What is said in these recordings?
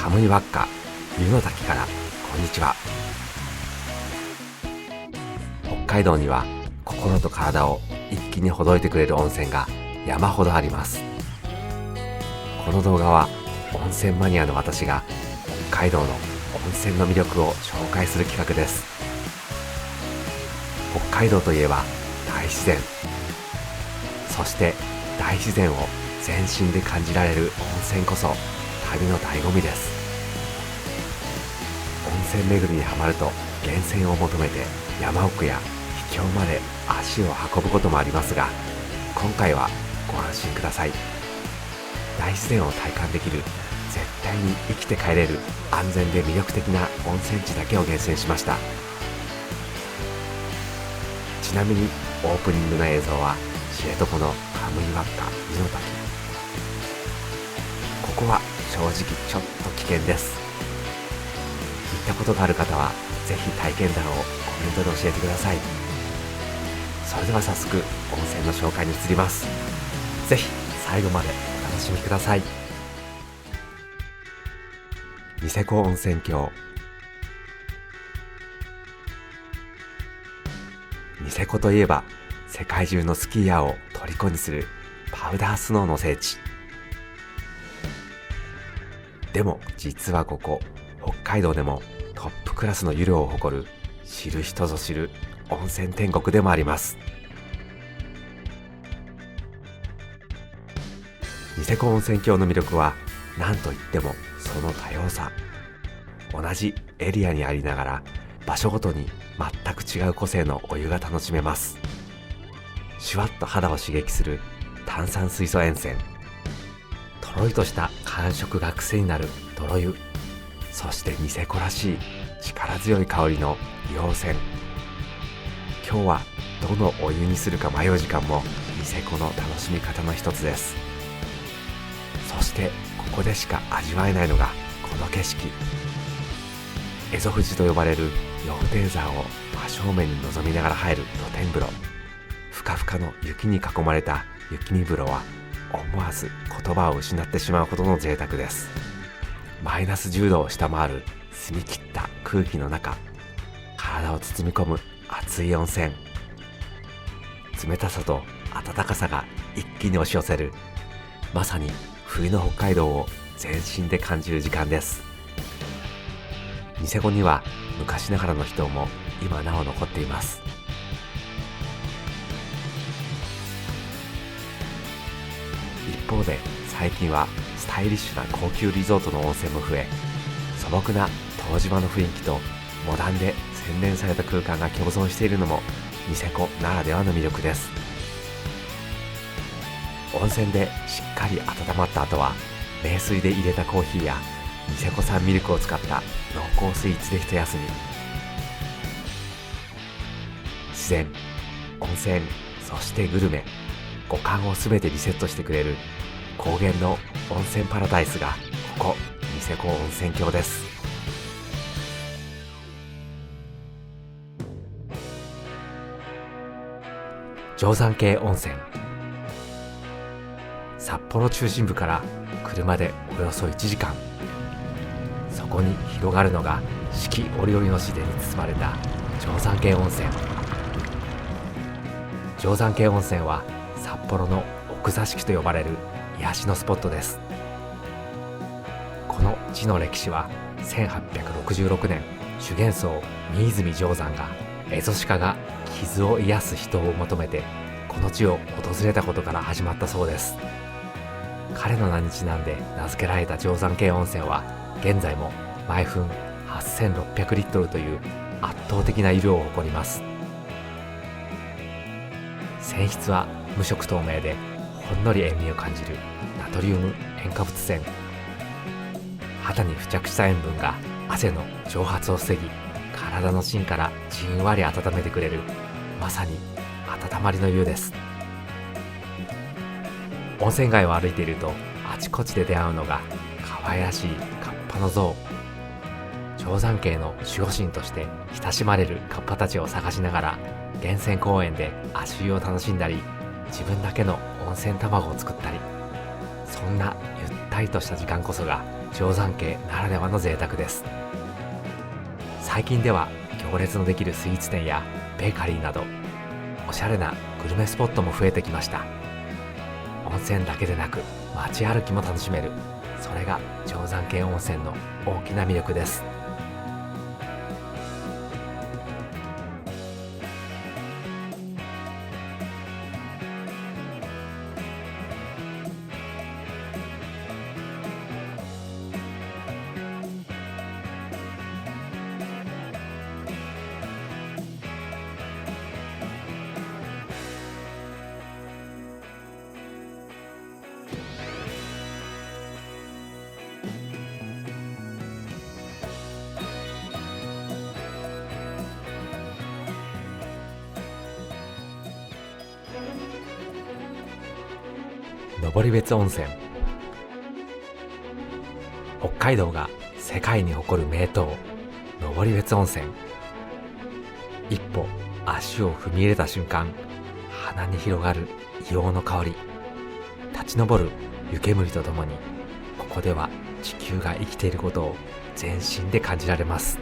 カムイワッカ湯の滝からこんにちは。北海道には心と体を一気にほどいてくれる温泉が山ほどあります。この動画は温泉マニアの私が北海道の温泉の魅力を紹介する企画です。北海道といえば大自然、そして大自然を全身で感じられる温泉こそ旅の醍醐味です。温泉巡りにはまると源泉を求めて山奥や秘境まで足を運ぶこともありますが、今回はご安心ください。大自然を体感できる、絶対に生きて帰れる安全で魅力的な温泉地だけを厳選しました。ちなみにオープニングの映像は知床のカムイワッカ湯の滝。ここは正直ちょっと危険です。行ったことがある方はぜひ体験談をコメントで教えてください。それでは早速温泉の紹介に移ります。ぜひ最後までお楽しみください。ニセコ温泉郷。ニセコといえば世界中のスキーヤーを虜にするパウダースノーの聖地。でも実はここ北海道でもトップクラスの湯量を誇る、知る人ぞ知る温泉天国でもあります。ニセコ温泉郷の魅力は何といってもその多様さ。同じエリアにありながら場所ごとに全く違う個性のお湯が楽しめます。シュワッと肌を刺激する炭酸水素塩泉、とろりとした感触が癖になる泥湯、そしてニセコらしい力強い香りの硫黄泉。今日はどのお湯にするか迷う時間もニセコの楽しみ方の一つです。そしてここでしか味わえないのがこの景色。蝦夷富士と呼ばれる羊蹄山を真正面に望みながら入る露天風呂。ふかふかの雪に囲まれた雪見風呂は思わず言葉を失ってしまうほどの贅沢です。マイナス10度を下回る澄み切った空気の中、体を包み込む熱い温泉。冷たさと暖かさが一気に押し寄せる、まさに冬の北海道を全身で感じる時間です。ニセコには昔ながらの秘湯も今なお残っています。一方で最近はスタイリッシュな高級リゾートの温泉も増え、素朴な湯治場の雰囲気とモダンで洗練された空間が共存しているのもニセコならではの魅力です。温泉でしっかり温まった後は冷水で入れたコーヒーやニセコ産ミルクを使った濃厚スイーツで一休み。自然、温泉、そしてグルメ、五感をすべてリセットしてくれる高原の温泉パラダイスがここニセコ温泉郷です。定山渓温泉。札幌中心部から車でおよそ1時間。そこに広がるのが四季折々の自然に包まれた定山渓温泉。定山渓温泉は札幌の奥座敷と呼ばれる癒しのスポットです。この地の歴史は1866年、修験僧新泉定山がエゾシカが傷を癒す人を求めてこの地を訪れたことから始まったそうです。彼の名にちなんで名付けられた定山渓温泉は現在も毎分8600リットルという圧倒的な湯量を誇ります。泉質は無色透明でほんのり塩味を感じるナトリウム塩化物泉。肌に付着した塩分が汗の蒸発を防ぎ、体の芯からじんわり温めてくれる、まさに温まりの湯です。温泉街を歩いているとあちこちで出会うのが可愛らしいカッパの像。定山渓の守護神として親しまれるカッパたちを探しながら源泉公園で足湯を楽しんだり、自分だけの温泉卵を作ったり、そんなゆったったりとした時間こそが定山渓ならではの贅沢です。最近では行列のできるスイーツ店やベーカリーなどおしゃれなグルメスポットも増えてきました。温泉だけでなく街歩きも楽しめる、それが定山渓温泉の大きな魅力です。登別温泉。北海道が世界に誇る名湯、登別温泉。一歩足を踏み入れた瞬間、鼻に広がる硫黄の香り、立ち上る湯煙とともに、ここでは地球が生きていることを全身で感じられます。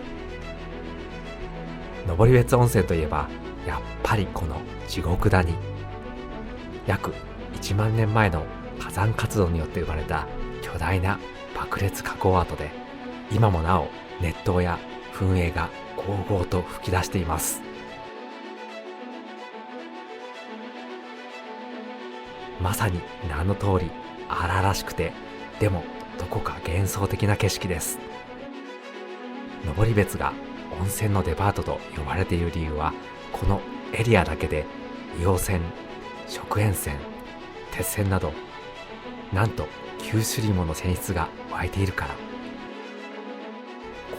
登別温泉といえばやっぱりこの地獄谷。約1万年前の火山活動によって生まれた巨大な爆裂火口跡で、今もなお熱湯や噴煙がゴーゴーと噴き出しています。まさに名の通り荒々しくて、でもどこか幻想的な景色です。登別が温泉のデパートと呼ばれている理由は、このエリアだけで硫黄泉、食塩泉、鉄泉などなんと9種類もの泉質が湧いているから。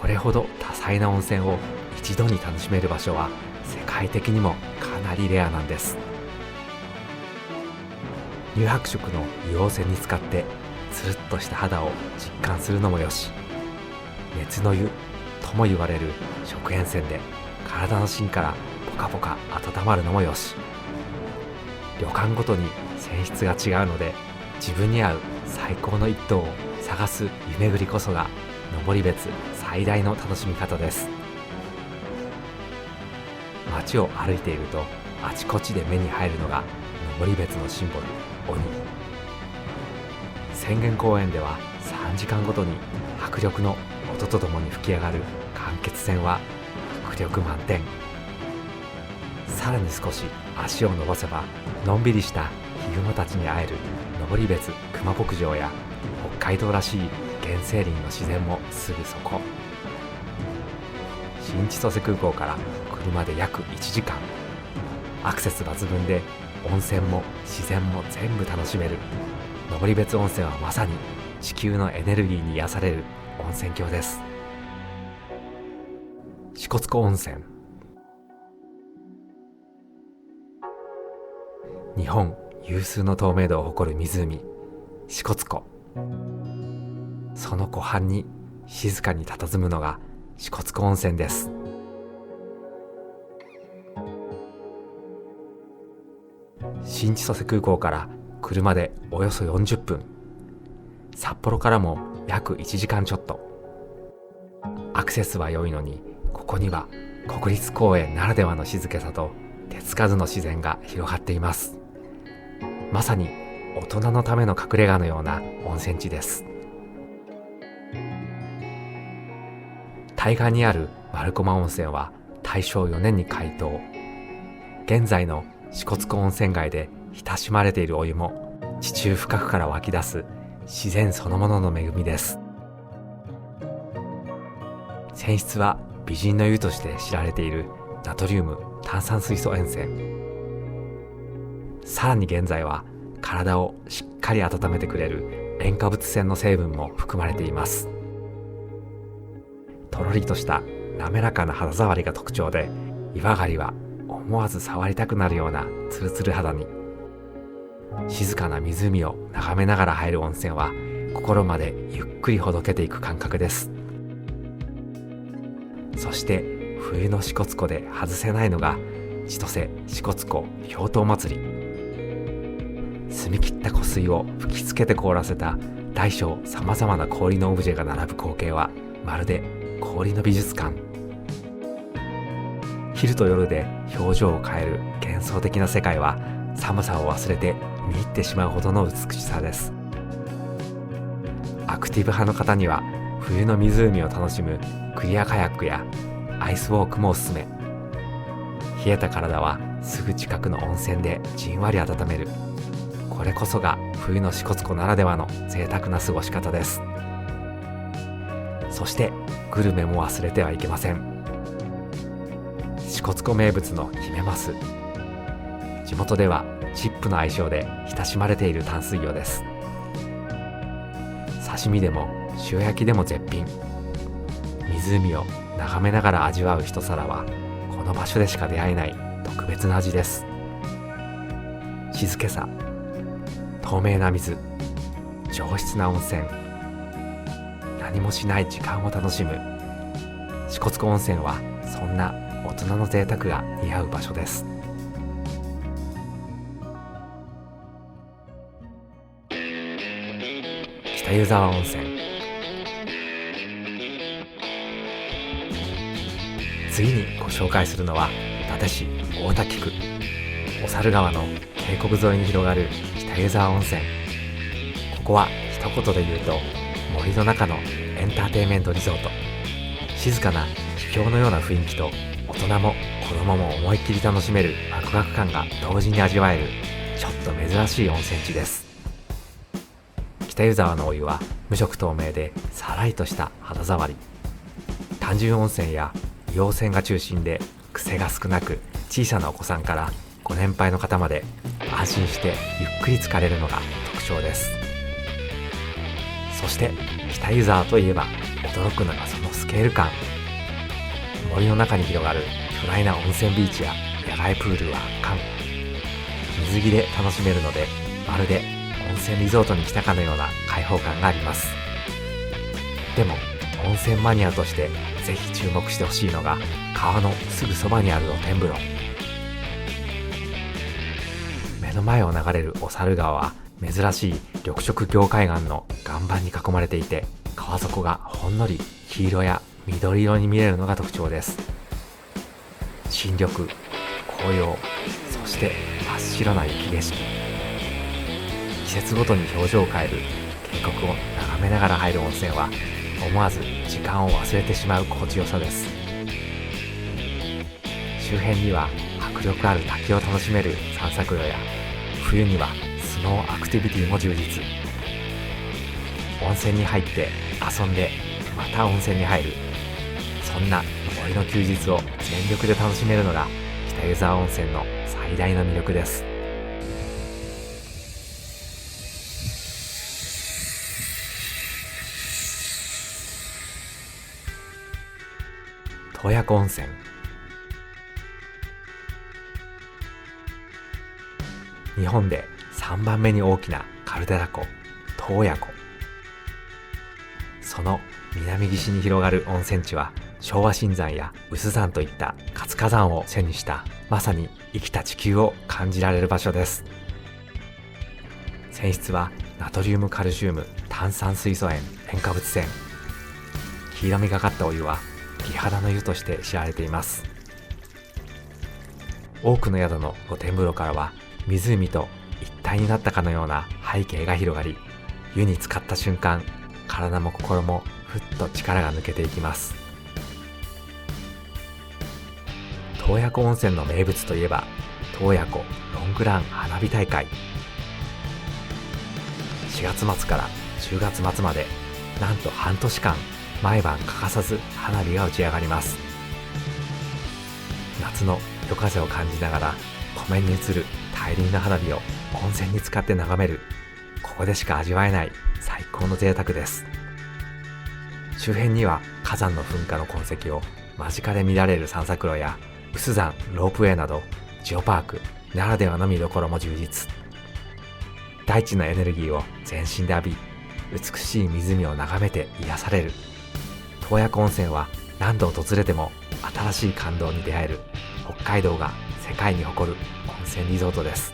これほど多彩な温泉を一度に楽しめる場所は世界的にもかなりレアなんです。乳白色の硫黄泉に浸かってつるっとした肌を実感するのもよし、熱の湯とも言われる食塩泉で体の芯からポカポカ温まるのもよし、旅館ごとに泉質が違うので自分に合う最高の一湯を探す湯巡りこそが登別最大の楽しみ方です。街を歩いているとあちこちで目に入るのが登別のシンボル、鬼。浅間公園では3時間ごとに迫力の音とともに吹き上がる間欠泉は迫力満点。さらに少し足を伸ばせばのんびりしたヒグマたちに会える登別熊牧場や北海道らしい原生林の自然もすぐそこ。新千歳空港から車で約1時間、アクセス抜群で温泉も自然も全部楽しめる登別温泉はまさに地球のエネルギーに癒される温泉郷です。支笏湖温泉。日本有数の透明度を誇る湖、支笏湖。その湖畔に静かに佇むのが支笏湖温泉です。新千歳空港から車でおよそ40分、札幌からも約1時間ちょっと。アクセスは良いのに、ここには国立公園ならではの静けさと手つかずの自然が広がっています。まさに大人のための隠れ家のような温泉地です。対岸にある丸駒温泉は大正4年に開湯。現在の支笏湖温泉街で親しまれているお湯も地中深くから湧き出す自然そのものの恵みです。泉質は美人の湯として知られているナトリウム炭酸水素塩泉。さらに現在は体をしっかり温めてくれる塩化物泉の成分も含まれています。とろりとした滑らかな肌触りが特徴で、湯上がりは思わず触りたくなるようなツルツル肌に。静かな湖を眺めながら入る温泉は心までゆっくりほどけていく感覚です。そして冬の支笏湖で外せないのが千歳支笏湖氷濤祭り。澄み切った湖水を吹きつけて凍らせた大小さまざまな氷のオブジェが並ぶ光景はまるで氷の美術館。昼と夜で表情を変える幻想的な世界は寒さを忘れて見入ってしまうほどの美しさです。アクティブ派の方には冬の湖を楽しむクリアカヤックやアイスウォークもおすすめ。冷えた体はすぐ近くの温泉でじんわり温める。これこそが冬の支笏湖ならではの贅沢な過ごし方です。そしてグルメも忘れてはいけません。支笏湖名物のヒメマス。地元ではチップの愛称で親しまれている淡水魚です。刺身でも塩焼きでも絶品。湖を眺めながら味わう一皿はこの場所でしか出会えない特別な味です。静けさ、透明な水、上質な温泉、何もしない時間を楽しむ。支笏湖温泉はそんな大人の贅沢が似合う場所です。北湯沢温泉。次にご紹介するのは伊達市大滝区小猿川の渓谷沿いに広がる北湯沢温泉。ここは一言で言うと森の中のエンターテインメントリゾート。静かな秘境のような雰囲気と大人も子供も思いっきり楽しめるワクワク感が同時に味わえるちょっと珍しい温泉地です。北湯沢のお湯は無色透明でさらりとした肌触り。単純温泉や硫黄泉が中心で癖が少なく、小さなお子さんからご年配の方まで安心してゆっくり浸かれるのが特徴です。そして北湯沢といえば驚くのがそのスケール感。森の中に広がる巨大な温泉ビーチや野外プールは圧巻。水着で楽しめるのでまるで温泉リゾートに来たかのような開放感があります。でも温泉マニアとしてぜひ注目してほしいのが川のすぐそばにある露天風呂。目の前を流れる小猿川は珍しい緑色凝灰岩の岩盤に囲まれていて、川底がほんのり黄色や緑色に見えるのが特徴です。新緑、紅葉、そして真っ白な雪景色。季節ごとに表情を変える渓谷を眺めながら入る温泉は思わず時間を忘れてしまう心地よさです。周辺には迫力ある滝を楽しめる散策路や、冬にはスノーアクティビティも充実。温泉に入って遊んでまた温泉に入る、そんな森の休日を全力で楽しめるのが北湯沢温泉の最大の魅力です。洞爺湖温泉。日本で3番目に大きなカルデラ湖、洞爺湖。その南岸に広がる温泉地は昭和新山や有珠山といった活火山を背にしたまさに生きた地球を感じられる場所です。泉質はナトリウムカルシウム炭酸水素塩塩化物泉。黄色みがかったお湯は美肌の湯として知られています。多くの宿の露天風呂からは湖と一体になったかのような背景が広がり、湯に浸かった瞬間、体も心もふっと力が抜けていきます。洞爺湖温泉の名物といえば洞爺湖ロングラン花火大会。4月末から10月末までなんと半年間毎晩欠かさず花火が打ち上がります。夏の夜風を感じながら湖面に映る大輪の花火を温泉に浸かって眺める、ここでしか味わえない最高の贅沢です。周辺には火山の噴火の痕跡を間近で見られる散策路や有珠山ロープウェイなどジオパークならではの見どころも充実。大地のエネルギーを全身で浴び、美しい湖を眺めて癒される。洞爺湖温泉は何度訪れても新しい感動に出会える北海道が世界に誇る温泉リゾートです。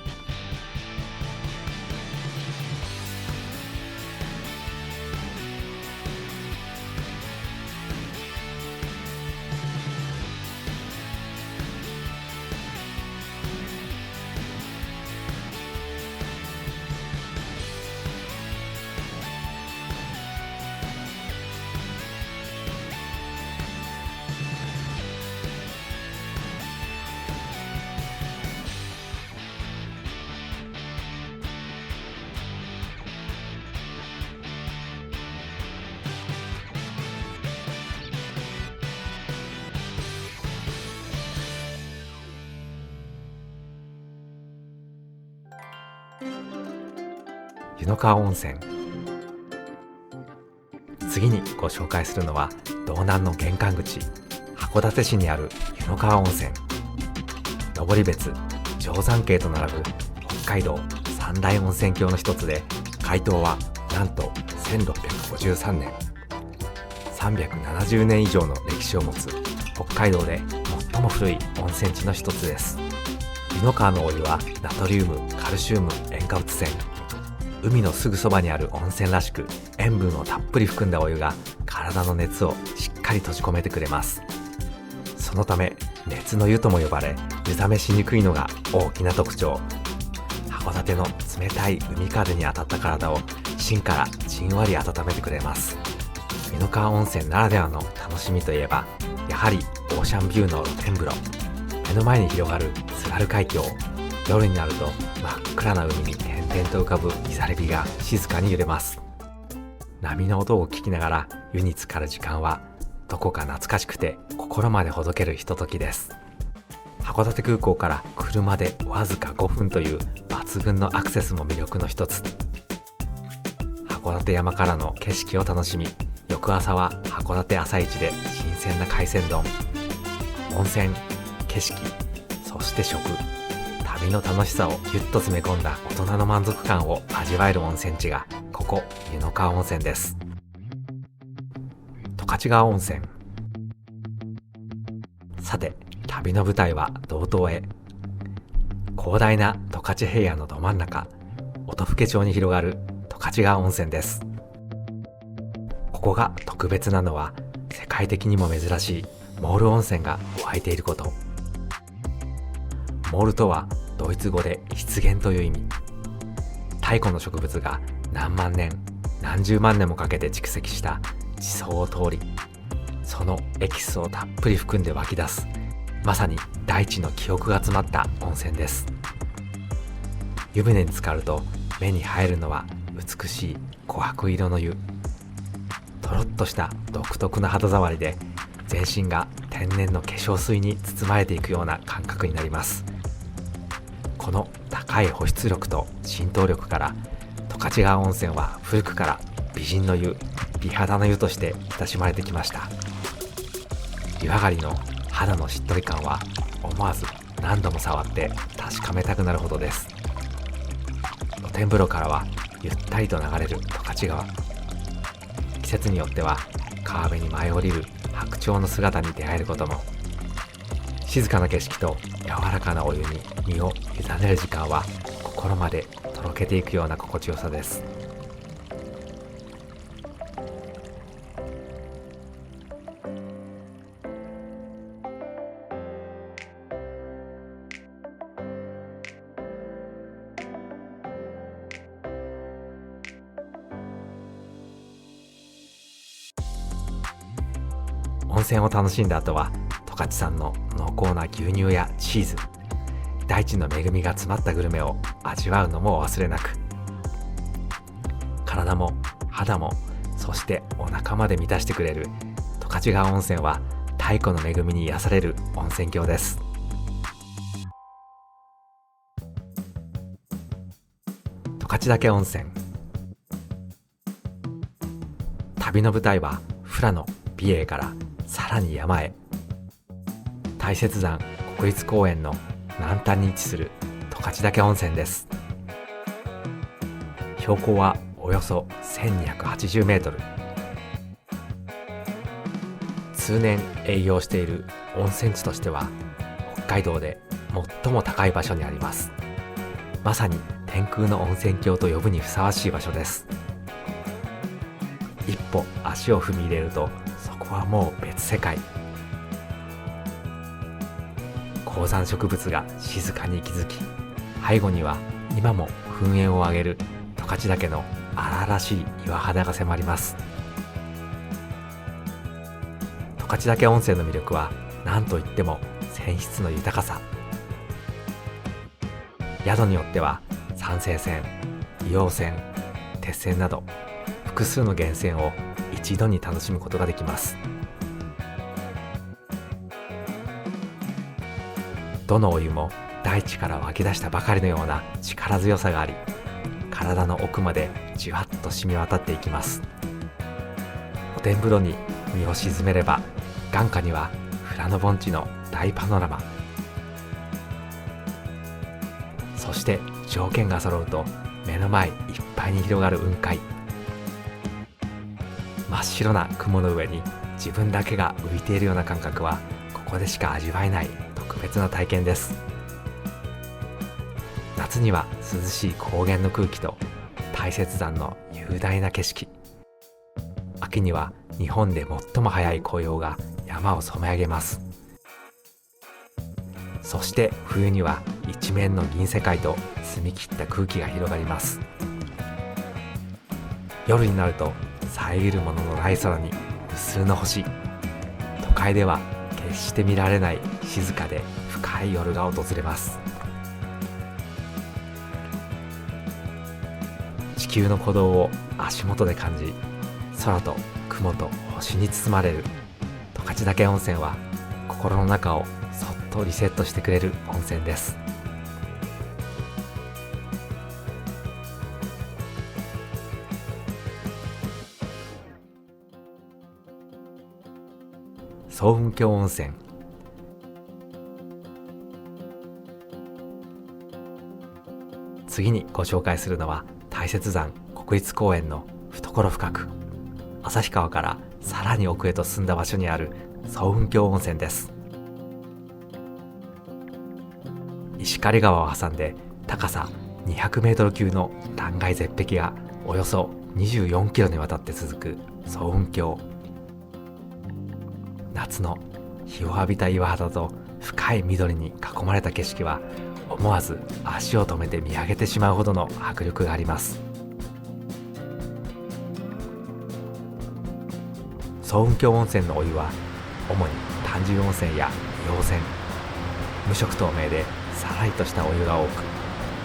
湯の川温泉。次にご紹介するのは道南の玄関口、函館市にある湯の川温泉。登別、定山渓と並ぶ北海道三大温泉郷の一つで、開湯はなんと1653年。370年以上の歴史を持つ北海道で最も古い温泉地の一つです。湯の川のお湯はナトリウム、カルシウム、塩化物泉。海のすぐそばにある温泉らしく、塩分をたっぷり含んだお湯が体の熱をしっかり閉じ込めてくれます。そのため熱の湯とも呼ばれ、湯冷めしにくいのが大きな特徴。函館の冷たい海風に当たった体を芯からじんわり温めてくれます。湯の川温泉ならではの楽しみといえば、やはりオーシャンビューの露天風呂。目の前に広がる津軽海峡。夜になると真っ暗な海に点々と浮かぶいざれ火が静かに揺れます。波の音を聞きながら湯に浸かる時間は、どこか懐かしくて心までほどけるひとときです。函館空港から車でわずか5分という抜群のアクセスも魅力の一つ。函館山からの景色を楽しみ、翌朝は函館朝市で新鮮な海鮮丼。温泉、景色、そして食。旅の楽しさをぎゅっと詰め込んだ大人の満足感を味わえる温泉地がここ湯の川温泉です。十勝川温泉。さて、旅の舞台は道東へ。広大な十勝平野のど真ん中、音更町に広がる十勝川温泉です。ここが特別なのは、世界的にも珍しいモール温泉が湧いていること。モールとはドイツ語で湿原という意味。太古の植物が何万年何十万年もかけて蓄積した地層を通り、そのエキスをたっぷり含んで湧き出す、まさに大地の記憶が詰まった温泉です。湯船に浸かると目に入るのは美しい琥珀色の湯。とろっとした独特な肌触りで、全身が天然の化粧水に包まれていくような感覚になります。この高い保湿力と浸透力から、十勝川温泉は古くから美人の湯、美肌の湯として親しまれてきました。湯上がりの肌のしっとり感は、思わず何度も触って確かめたくなるほどです。露天風呂からはゆったりと流れる十勝川。季節によっては川辺に舞い降りる白鳥の姿に出会えることも。静かな景色と柔らかなお湯に身を委ねる時間は、心までとろけていくような心地よさです。温泉を楽しんだ後は、十勝産の濃厚な牛乳やチーズ、大地の恵みが詰まったグルメを味わうのもお忘れなく。体も肌も、そしてお腹まで満たしてくれる十勝川温泉は、太古の恵みに癒される温泉郷です。十勝岳温泉。旅の舞台は富良野美瑛からさらに山へ。大雪山国立公園の南端に位置する十勝岳温泉です。標高はおよそ1280メートル。通年営業している温泉地としては、北海道で最も高い場所にあります。まさに天空の温泉郷と呼ぶにふさわしい場所です。一歩足を踏み入れると、そこはもう別世界。高山植物が静かに息づき、背後には今も噴煙を上げる十勝岳の荒々しい岩肌が迫ります。十勝岳温泉の魅力は何といっても泉質の豊かさ。宿によっては酸性泉、硫黄泉、鉄泉など複数の源泉を一度に楽しむことができます。どのお湯も大地から湧き出したばかりのような力強さがあり、体の奥までじわっと染み渡っていきます。露天風呂に身を沈めれば、眼下には富良野盆地の大パノラマ、そして条件が揃うと目の前いっぱいに広がる雲海。真っ白な雲の上に自分だけが浮いているような感覚はここでしか味わえない特別な体験です。夏には涼しい高原の空気と大雪山の雄大な景色、秋には日本で最も早い紅葉が山を染め上げます。そして冬には一面の銀世界と澄み切った空気が広がります。夜になると遮るもののない空に無数の星。都会では決して見られない静かで深い夜が訪れます。地球の鼓動を足元で感じ、空と雲と星に包まれる十勝岳温泉は心の中をそっとリセットしてくれる温泉です。層雲峡温泉。次にご紹介するのは大雪山国立公園の懐深く、旭川からさらに奥へと進んだ場所にある層雲峡温泉です。石狩川を挟んで高さ200メートル級の断崖絶壁がおよそ24キロにわたって続く層雲峡。夏の日を浴びた岩肌と深い緑に囲まれた景色は思わず足を止めて見上げてしまうほどの迫力があります。層雲峡温泉のお湯は主に単純温泉や硫黄泉、無色透明でさらりとしたお湯が多く、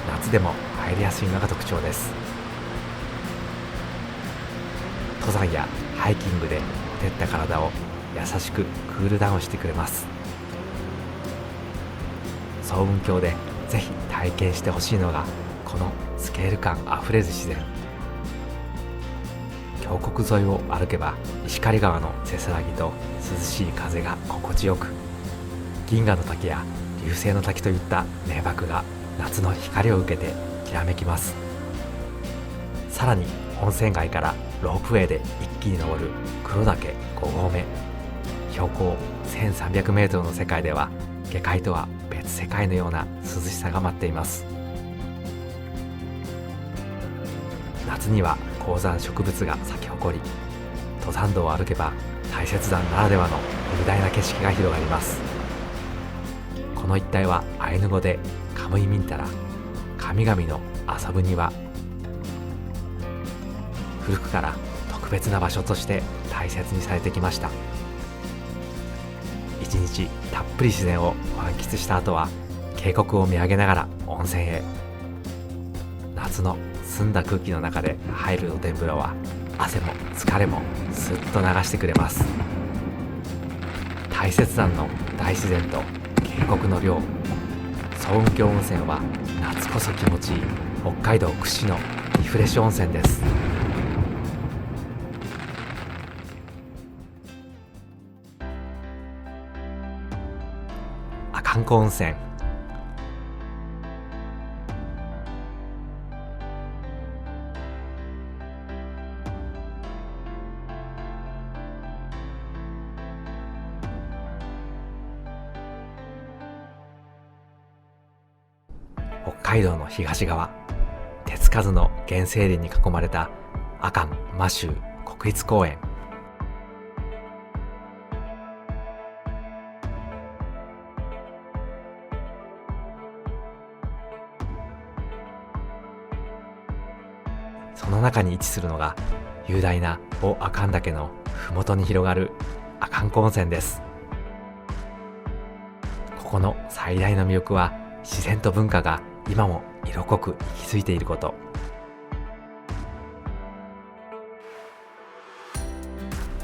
夏でも入りやすいのが特徴です。登山やハイキングでほてった体を優しくクールダウンしてくれます。層雲峡でぜひ体験してほしいのがこのスケール感あふれる自然。峡谷沿いを歩けば石狩川のせせらぎと涼しい風が心地よく、銀河の滝や流星の滝といった名瀑が夏の光を受けてきらめきます。さらに温泉街からロープウェイで一気に登る黒岳5合目、標高1300メートルの世界では下界とは別世界のような涼しさが待っています。夏には高山植物が咲き誇り、登山道を歩けば大雪山ならではの雄大な景色が広がります。この一帯はアイヌ語でカムイミンタラ、神々の遊ぶ庭。古くから特別な場所として大切にされてきました。一日たっぷり自然を満喫した後は渓谷を見上げながら温泉へ。夏の澄んだ空気の中で入る露天風呂は汗も疲れもスッと流してくれます。大雪山の大自然と渓谷の涼、層雲峡温泉は夏こそ気持ちいい北海道屈指のリフレッシュ温泉です。阿寒湖温泉。北海道の東側、手つかずの原生林に囲まれた阿寒摩周国立公園。その中に位置するのが雄大な大阿寒岳のふもとに広がる阿寒湖温泉です。ここの最大の魅力は自然と文化が今も色濃く息づいていること。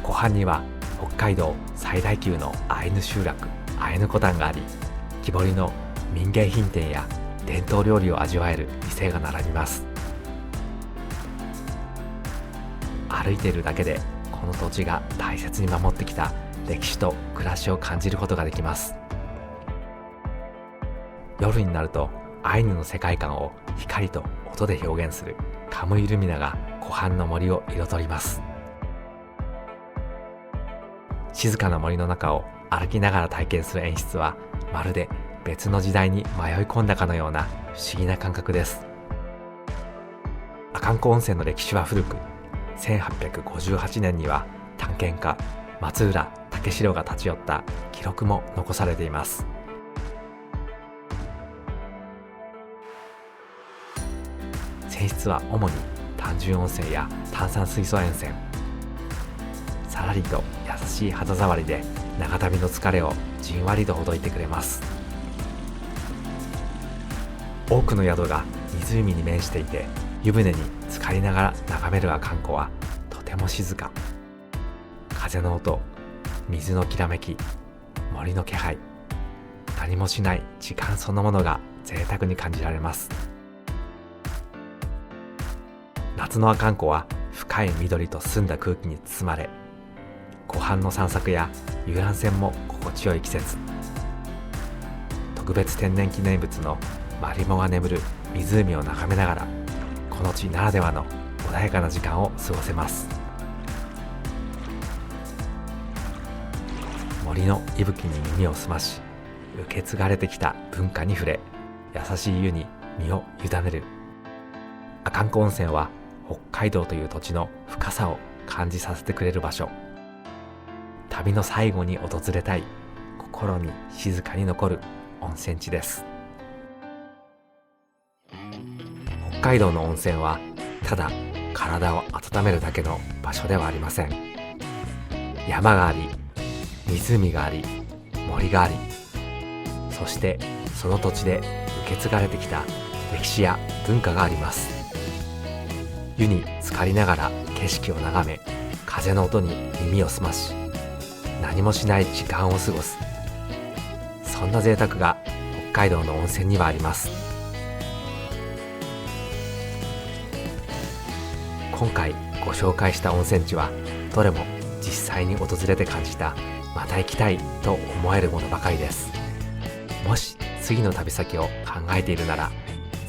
湖畔には北海道最大級のアイヌ集落アイヌコタンがあり、木彫りの民芸品店や伝統料理を味わえる店が並びます。歩いているだけでこの土地が大切に守ってきた歴史と暮らしを感じることができます。夜になるとアイヌの世界観を光と音で表現するカムイルミナが湖畔の森を彩ります。静かな森の中を歩きながら体験する演出は、まるで別の時代に迷い込んだかのような不思議な感覚です。阿寒湖温泉の歴史は古く、1858年には探検家松浦武四郎が立ち寄った記録も残されています。泉質は主に単純温泉や炭酸水素塩泉。さらりと優しい肌触りで長旅の疲れをじんわりとほどいてくれます。多くの宿が湖に面していて、湯船に浸かりながら眺める阿寒湖はとても静か。風の音、水のきらめき、森の気配、何もしない時間そのものが贅沢に感じられます。夏の阿寒湖は深い緑と澄んだ空気に包まれ、湖畔の散策や遊覧船も心地よい季節。特別天然記念物のマリモが眠る湖を眺めながら、この地ならではの穏やかな時間を過ごせます。森の息吹に耳を澄まし、受け継がれてきた文化に触れ、優しい湯に身を委ねる。阿寒湖温泉は北海道という土地の深さを感じさせてくれる場所。旅の最後に訪れたい、心に静かに残る温泉地です。北海道の温泉はただ体を温めるだけの場所ではありません。山があり、湖があり、森があり、そしてその土地で受け継がれてきた歴史や文化があります。湯に浸かりながら景色を眺め、風の音に耳を澄まし、何もしない時間を過ごす。そんな贅沢が北海道の温泉にはあります。今回ご紹介した温泉地はどれも実際に訪れて感じた、また行きたいと思えるものばかりです。もし次の旅先を考えているなら、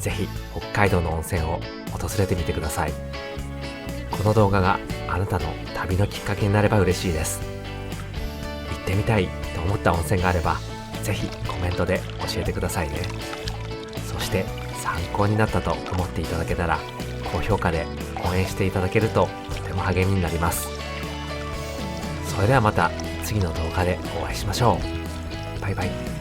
ぜひ北海道の温泉を訪れてみてください。この動画があなたの旅のきっかけになれば嬉しいです。行ってみたいと思った温泉があれば、ぜひコメントで教えてくださいね。そして参考になったと思っていただけたら、高評価で応援していただけるととても励みになります。それではまた次の動画でお会いしましょう。バイバイ。